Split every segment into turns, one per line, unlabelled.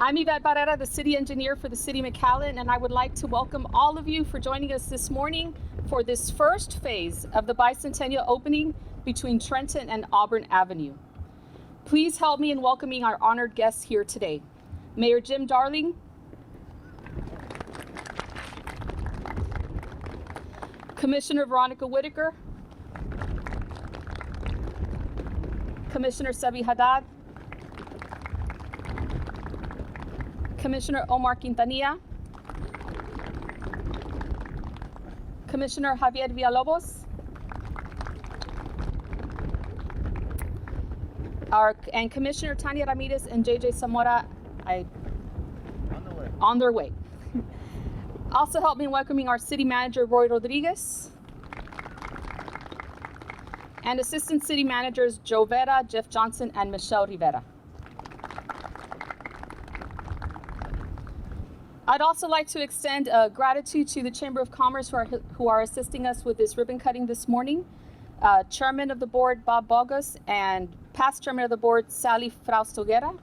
I'm Yvette Barrera, the city engineer for the City of McAllen, and I would like to welcome all of you for joining us this morning for this first phase of the Bicentennial opening between Trenton and Auburn Avenue. Please help me in welcoming our honored guests here today. Mayor Jim Darling, Commissioner Veronica Whitaker, Commissioner Sebi Haddad, Commissioner Omar Quintanilla, Commissioner Javier Villalobos, and Commissioner Tanya Ramirez and JJ Zamora on their way. Also help me in welcoming our city manager, Roy Rodriguez, and assistant city managers, Joe Vera, Jeff Johnson, and Michelle Rivera. I'd also like to extend gratitude to the Chamber of Commerce who are assisting us with this ribbon cutting this morning. Chairman of the board, Bob Bogus, and past chairman of the board, Sally Fraus-Toguera.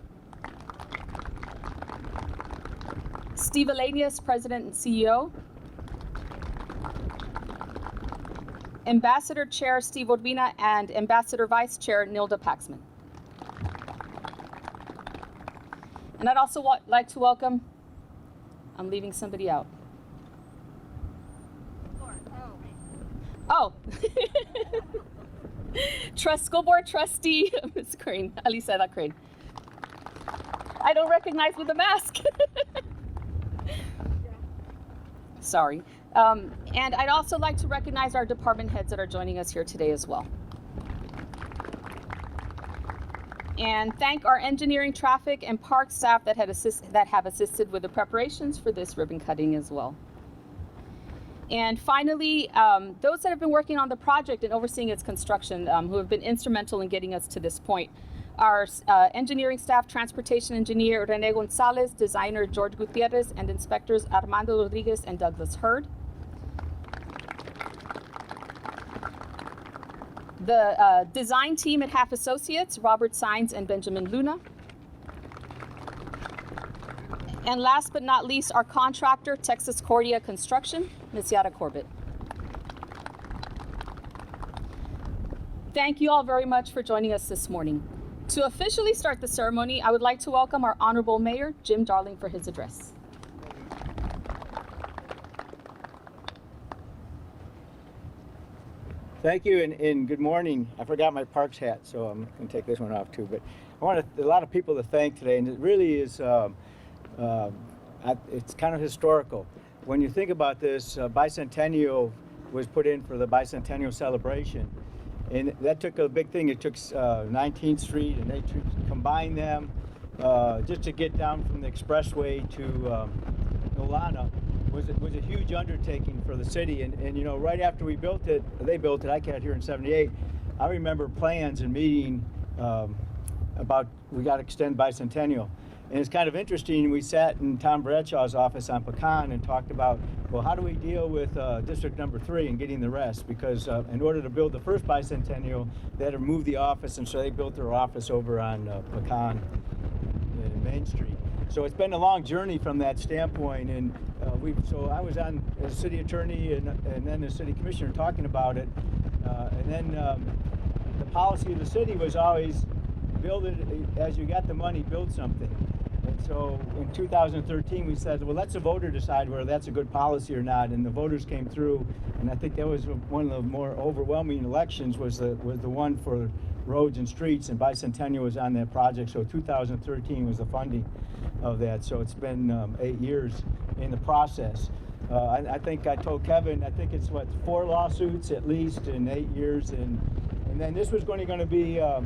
Steve Elanius, President and CEO. Ambassador Chair Steve Urbina and Ambassador Vice Chair Nilda Paxman. And I'd also like to welcome, I'm leaving somebody out. Oh. School Board Trustee, Ms. Crane, Aliseda Crane. I don't recognize with the mask. Sorry. And I'd also like to recognize our department heads that are joining us here today as well. And thank our engineering, traffic, and park staff that have assisted with the preparations for this ribbon cutting as well. And finally, those that have been working on the project and overseeing its construction, who have been instrumental in getting us to this point. Our engineering staff, transportation engineer Rene Gonzalez, designer George Gutierrez, and inspectors Armando Rodriguez and Douglas Hurd. The design team at Half Associates, Robert Sines and Benjamin Luna. And last but not least, our contractor, Texas Cordia Construction, Ms. Yara Corbett. Thank you all very much for joining us this morning. To officially start the ceremony, I would like to welcome our Honorable Mayor, Jim Darling, for his address.
Thank you and good morning. I forgot my Parks hat, so I'm going to take this one off too. But I want a lot of people to thank today, and it really is, it's kind of historical. When you think about this, Bicentennial was put in for the Bicentennial celebration, and that took a big thing. It took 19th Street, and they combined them just to get down from the expressway to Nolana. Was a huge undertaking for the city, and you know, right after they built it, I got here in '78. I remember plans and meeting about we got to extend Bicentennial, and it's kind of interesting. We sat in Tom Bradshaw's office on Pecan and talked about, well, how do we deal with District Number 3 and getting the rest? Because in order to build the first Bicentennial, they had to move the office, and so they built their office over on Pecan in Main Street. So it's been a long journey from that standpoint, and so I was on as city attorney and then as city commissioner talking about it, and then the policy of the city was always build it as you got the money, build something. And so in 2013 we said, well, let the voter decide whether that's a good policy or not, and the voters came through, and I think that was one of the more overwhelming elections was the one for roads and streets, and Bicentennial was on that project. So 2013 was the funding of that. So it's been 8 years in the process. I think I told Kevin, I think it's 4 lawsuits at least in 8 years, and then this was going to be a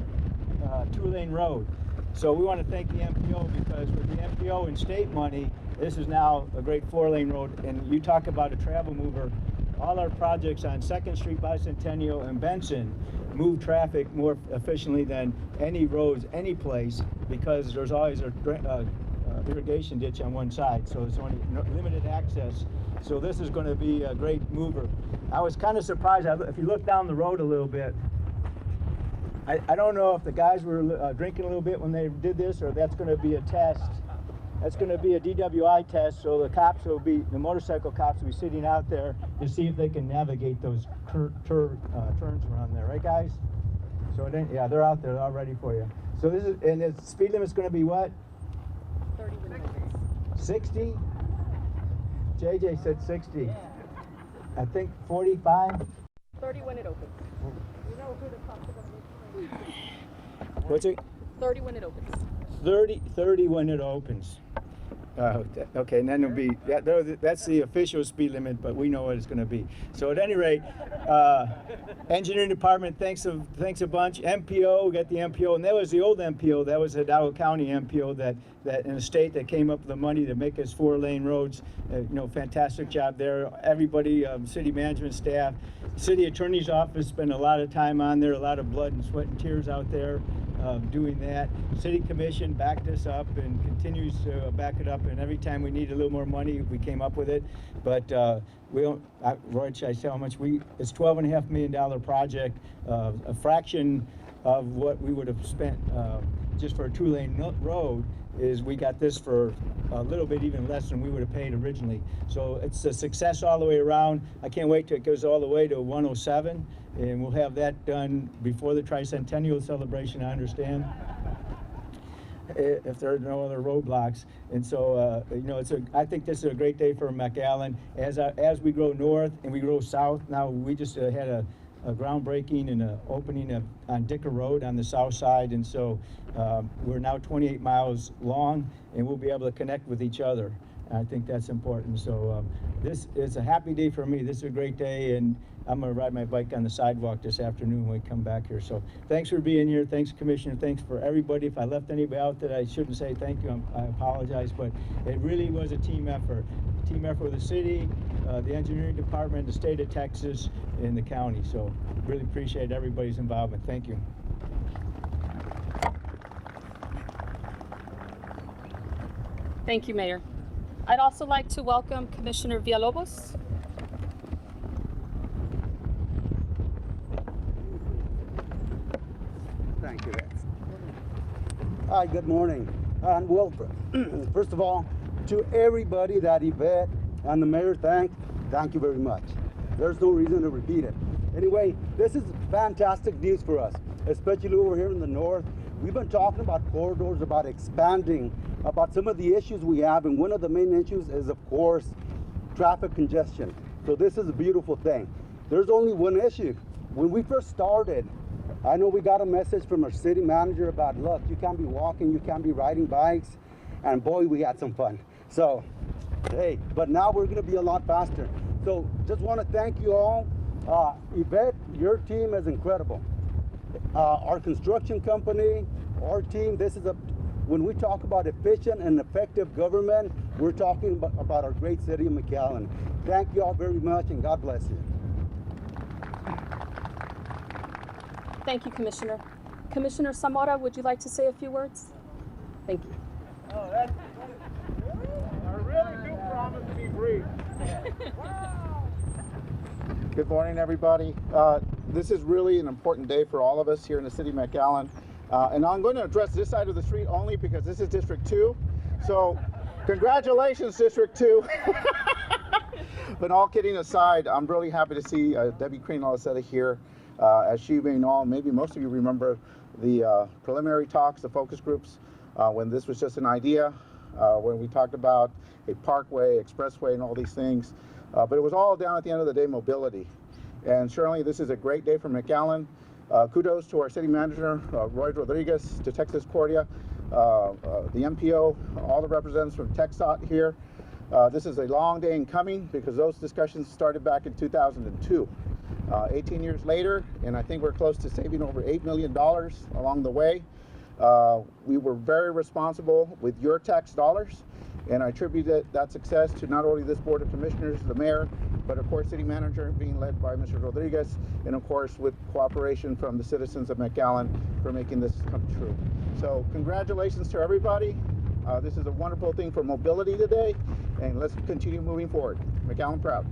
2-lane road. So we want to thank the MPO, because with the MPO and state money, this is now a great 4-lane road. And you talk about a travel mover, all our projects on 2nd Street, Bicentennial, and Benson move traffic more efficiently than any roads, any place, because there's always a irrigation ditch on one side, so there's only limited access. So this is going to be a great mover. I was kind of surprised. If you look down the road a little bit, I don't know if the guys were drinking a little bit when they did this, or that's going to be a test That's going to be a DWI test, so the motorcycle cops will be sitting out there to see if they can navigate those turns around there, right guys? So yeah, they're out there, they're all ready for you. So and the speed limit's going to be what?
30 minutes.
60? JJ said 60. Yeah. I think 45.
30 when it opens.
What's it?
30 when it opens.
30 when it opens. Okay, and then it'll be, that's the official speed limit, but we know what it's going to be. So at any rate, engineering department, thanks a bunch. MPO, we got the MPO, and that was the old MPO. That was the Hidalgo County MPO that in the state that came up with the money to make us 4-lane roads. Fantastic job there. Everybody, city management staff, city attorney's office spent a lot of time on there, a lot of blood and sweat and tears out there. Doing that. City Commission backed us up and continues to back it up, and every time we need a little more money, we came up with it. But we don't, Roy, should I say how much it's $12.5 million project, a fraction of what we would have spent just for a 2-lane road. Is we got this for a little bit even less than we would have paid originally. So it's a success all the way around. I can't wait till it goes all the way to 107, and we'll have that done before the Tricentennial celebration, I understand, if there are no other roadblocks. And so, I think this is a great day for McAllen. As we grow north and we grow south, now we just had a groundbreaking and an opening on Dicker Road on the south side, and so we're now 28 miles long, and we'll be able to connect with each other. I think that's important. So this is a happy day for me. This is a great day, and I'm going to ride my bike on the sidewalk this afternoon when we come back here. So thanks for being here. Thanks, Commissioner. Thanks for everybody. If I left anybody out that I shouldn't say thank you, I apologize, but it really was a team effort. Team effort with the city, the engineering department, the state of Texas, and the county. So really appreciate everybody's involvement. Thank you.
Thank you, Mayor. I'd also like to welcome Commissioner Villalobos.
Thank you, Rex. Hi, good morning. And well, first of all, to everybody that Yvette and the mayor thank you very much. There's no reason to repeat it. Anyway, this is fantastic news for us, especially over here in the north. We've been talking about corridors, about expanding, about some of the issues we have, and one of the main issues is, of course, traffic congestion. So this is a beautiful thing. There's only one issue. When we first started, I know we got a message from our city manager about, look, you can't be walking, you can't be riding bikes, and boy, we had some fun. So, hey, but now we're gonna be a lot faster. So just wanna thank you all. Yvette, your team is incredible. Our construction company, our team, when we talk about efficient and effective government, we're talking about our great city of McAllen. Thank you all very much, and God bless you.
Thank you, Commissioner. Commissioner Zamora, would you like to say a few words? Thank you.
Oh, I really do promise to be brief. Good morning, everybody. This is really an important day for all of us here in the city of McAllen. And I'm going to address this side of the street only because this is District 2. So congratulations, District 2. But all kidding aside, I'm really happy to see Debbie Crane-Aliceta here. As she may know, maybe most of you remember the preliminary talks, the focus groups, when this was just an idea, when we talked about a parkway, expressway, and all these things. But it was all down at the end of the day mobility. And certainly this is a great day for McAllen. Kudos to our city manager, Roy Rodriguez, to Texas Cordia, the MPO, all the representatives from TxDOT here. This is a long day in coming because those discussions started back in 2002. 18 years later, and I think we're close to saving over $8 million along the way. We were very responsible with your tax dollars, and I attribute that success to not only this Board of Commissioners, the mayor, but of course city manager being led by Mr. Rodriguez, and of course with cooperation from the citizens of McAllen for making this come true. So congratulations to everybody. This is a wonderful thing for mobility today, and let's continue moving forward. McAllen proud.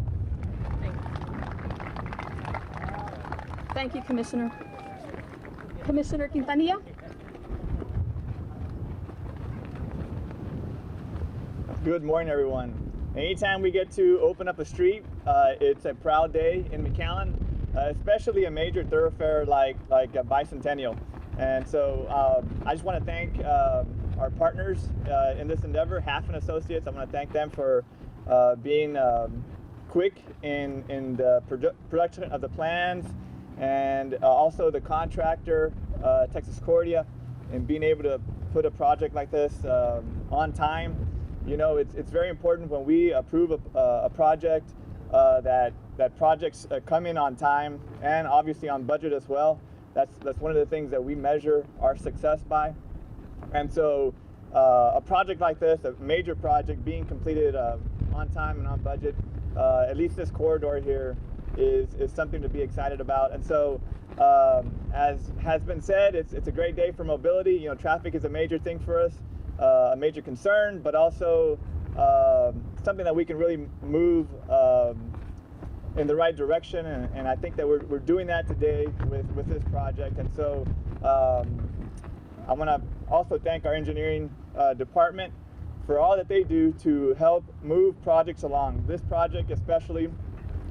Thank you. Thank you, Commissioner. Commissioner Quintanilla?
Good morning, everyone. Anytime we get to open up a street, it's a proud day in McAllen, especially a major thoroughfare like Bicentennial. And so I just want to thank our partners in this endeavor, Half and Associates. I want to thank them for being quick in the production of the plans, and also the contractor, Texas Cordia, and being able to put a project like this on time. You know, it's very important when we approve a project that projects come in on time and obviously on budget as well. That's one of the things that we measure our success by. And so a project like this, a major project being completed on time and on budget, at least this corridor here is something to be excited about. And so as has been said, it's a great day for mobility. You know, traffic is a major thing for us, a major concern, but also something that we can really move in the right direction, and I think that we're doing that today with this project. And so I want to also thank our engineering department for all that they do to help move projects along. This project especially,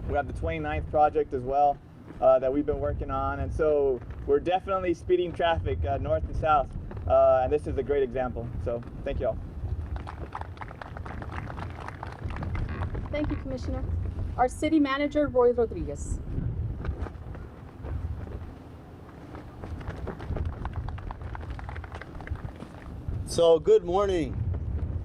we have the 29th project as well that we've been working on, and so we're definitely speeding traffic north and south, and this is a great example. So thank you all.
Thank you, Commissioner. Our City Manager, Roy Rodriguez.
So good morning.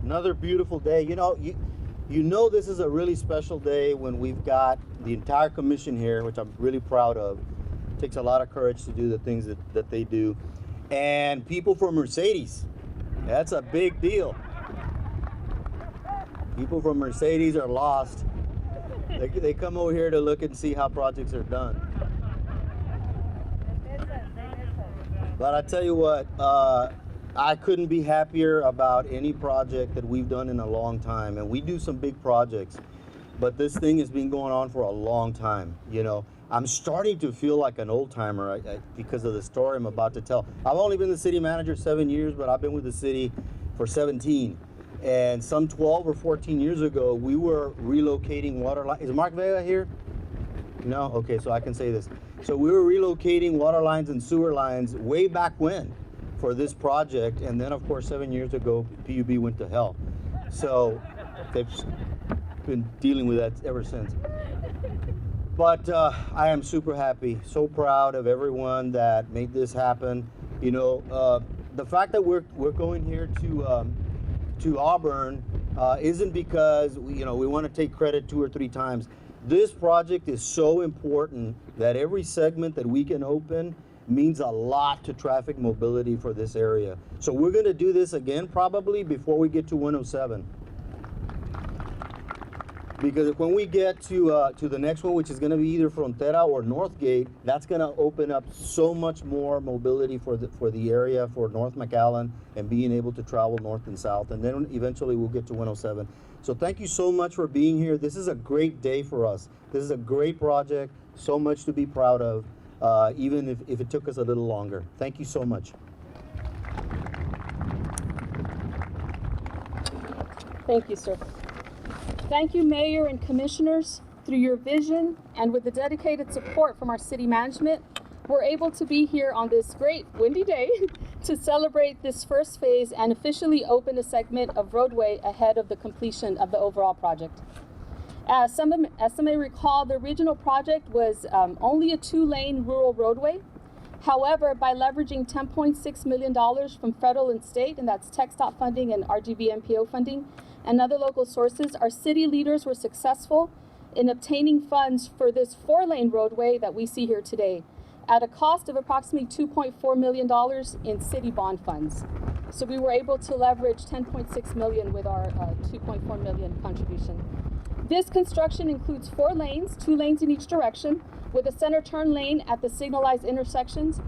Another beautiful day. You know this is a really special day when we've got the entire commission here, which I'm really proud of. It takes a lot of courage to do the things that they do. And people from Mercedes. That's a big deal. People from Mercedes are lost. They come over here to look and see how projects are done. But I tell you what, I couldn't be happier about any project that we've done in a long time. And we do some big projects, but this thing has been going on for a long time. You know, I'm starting to feel like an old timer because of the story I'm about to tell. I've only been the city manager 7 years, but I've been with the city for 17. And some 12 or 14 years ago, we were relocating water lines. Is Mark Vega here? No? Okay, so I can say this. So we were relocating water lines and sewer lines way back when for this project. And then, of course, 7 years ago, PUB went to hell. So they've been dealing with that ever since. But I am super happy, so proud of everyone that made this happen. You know, the fact that we're going here to Auburn isn't because we want to take credit 2 or 3 times. This project is so important that every segment that we can open means a lot to traffic mobility for this area. So we're going to do this again probably before we get to 107. Because when we get to the next one, which is going to be either Frontera or Northgate, that's going to open up so much more mobility for the area, for North McAllen, and being able to travel north and south. And then eventually we'll get to 107. So thank you so much for being here. This is a great day for us. This is a great project, so much to be proud of, even if it took us a little longer. Thank you so much.
Thank you, sir. Thank you, Mayor and Commissioners. Through your vision and with the dedicated support from our city management, we're able to be here on this great windy day to celebrate this first phase and officially open a segment of roadway ahead of the completion of the overall project. As some may recall, the original project was only a 2-lane rural roadway. However, by leveraging $10.6 million from federal and state, and that's TxDOT funding and RGV MPO funding, and other local sources, our city leaders were successful in obtaining funds for this 4-lane roadway that we see here today at a cost of approximately $2.4 million in city bond funds. So we were able to leverage $10.6 million with our $2.4 million contribution. This construction includes 4 lanes, 2 lanes in each direction, with a center turn lane at the signalized intersections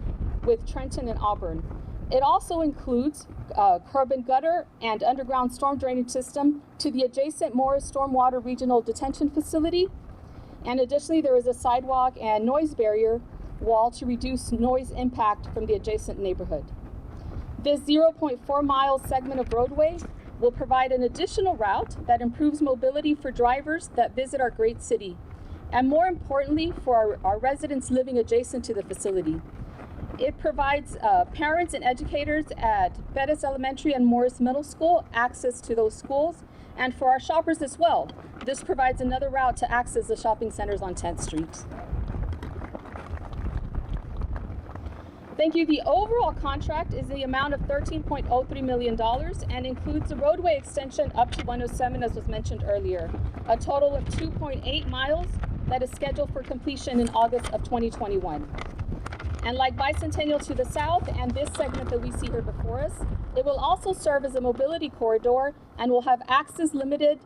with Trenton and Auburn. It also includes curb and gutter and underground storm drainage system to the adjacent Morris Stormwater Regional Detention Facility. And additionally, there is a sidewalk and noise barrier wall to reduce noise impact from the adjacent neighborhood. This 0.4-mile segment of roadway will provide an additional route that improves mobility for drivers that visit our great city, and more importantly, for our residents living adjacent to the facility. It provides parents and educators at Bettis Elementary and Morris Middle School access to those schools, and for our shoppers as well. This provides another route to access the shopping centers on 10th Street. Thank you. The overall contract is the amount of $13.03 million and includes a roadway extension up to 107, as was mentioned earlier, a total of 2.8 miles that is scheduled for completion in August of 2021. And like Bicentennial to the south and this segment that we see here before us, it will also serve as a mobility corridor and will have access limited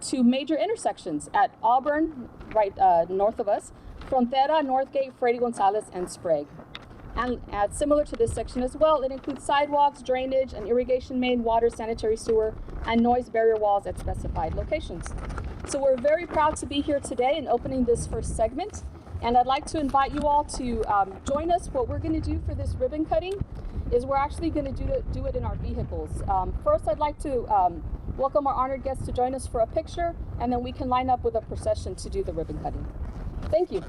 to major intersections at Auburn, right north of us, Frontera, Northgate, Freddy Gonzalez, and Sprague. And similar to this section as well, it includes sidewalks, drainage, an irrigation main, water, sanitary sewer, and noise barrier walls at specified locations. So we're very proud to be here today and opening this first segment. And I'd like to invite you all to join us. What we're going to do for this ribbon cutting is we're actually going to do it in our vehicles. First, I'd like to welcome our honored guests to join us for a picture, and then we can line up with a procession to do the ribbon cutting. Thank you.